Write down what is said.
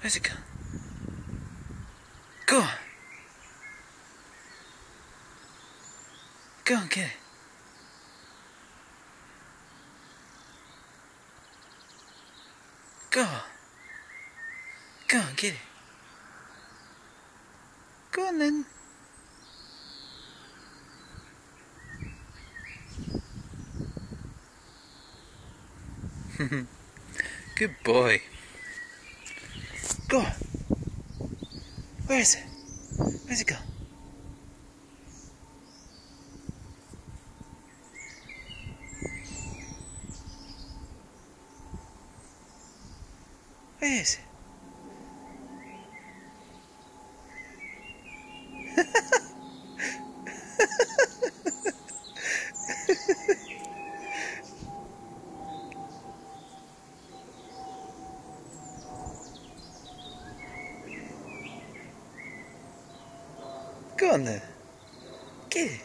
Where's it gone? Go on. Go on, get it. Go on. Go on, get it. Go on then. Good boy. Go on. Where is it? Where's it gone? Where is it? Go on then. Get it.